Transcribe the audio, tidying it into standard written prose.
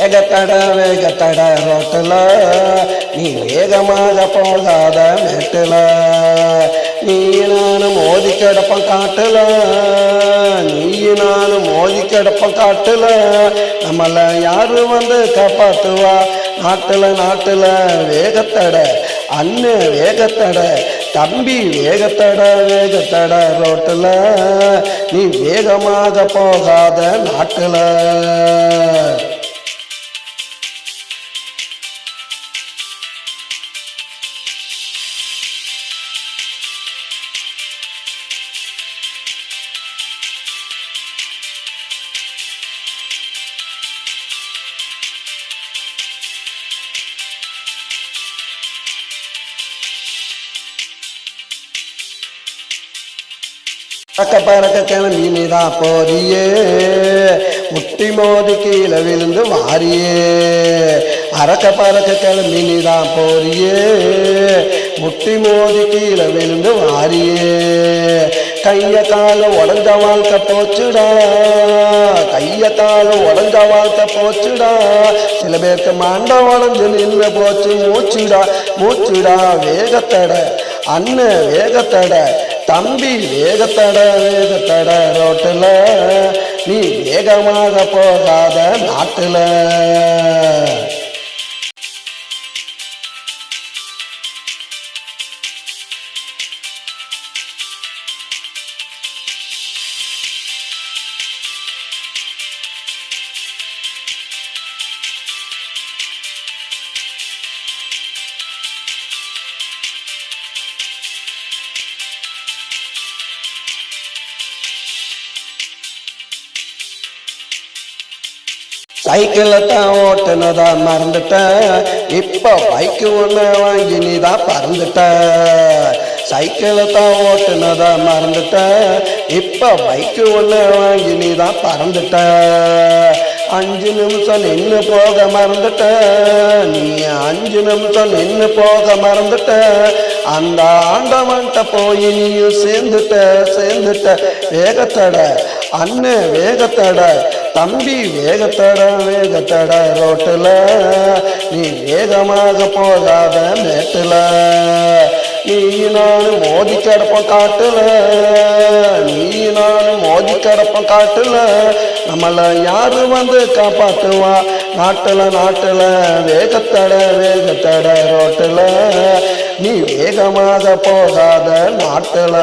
வேகத்தட ரோட்டுல நீ வேகமாக போகாத மேட்டுல நீ நானும் மோதி கிடப்பம் காட்டுல நீ நானும் மோதி கிடப்பம் காட்டுல நம்மள யாரு வந்து காப்பாத்துவா நாட்டுல வேகத்தட அண்ணன் வேகத்தட தம்பி வேகத்தட ரோட்டுல நீ வேகமாக போகாத நாட்டுல பறக்க கிளம்பி நீதான் போறியே முட்டி மோதி கீழே விழுந்து வாரியே பறக்க கிளம்பி நீதான் போறியே முட்டி மோதி கீழே விழுந்து வாரியே கைய கால உடஞ்ச வாழ்க்கை போச்சுடா கைய கால உடஞ்ச வாழ்க்கை போச்சுடா சில பேருக்கு மாண்ட உடஞ்சு நின்று போச்சு மூச்சுடா வேகத்தட அண்ணன் வேகத்தட தம்பி வேகத்தட ரோட்டுல நீ வேகமாக போகாத நாட்டுல சைக்கிளை தான் ஓட்டுனதான் மறந்துட்ட இப்ப பைக்கு ஒன்று வாங்கி நீதான் பறந்துட்ட சைக்கிளை தான் ஓட்டுனதான் மறந்துட்ட இப்ப பைக்கு ஒன்று வாங்கி நீதான் பறந்துட்ட 5 நிமிஷம் நின்று போக மறந்துட்ட நீ 5 நிமிஷம் நின்று போக மறந்துட்ட அந்த ஆண்டவன்ட்ட போய் நீயும் சேர்ந்துட்ட வேகத்தட அண்ணன் வேகத்தட தம்பி வேகத்தட ரோட்டுல நீ வேகமாக போகாத மேட்டுல நீ நானும் மோதி கிடப்பம் காட்டுல நீ நானும் மோதி கிடப்பம் காட்டுல நம்மள யாரு வந்து காப்பாத்துவா நாட்டுல வேகத்தட ரோட்டுல நீ வேகமாக போகாத நாட்டுல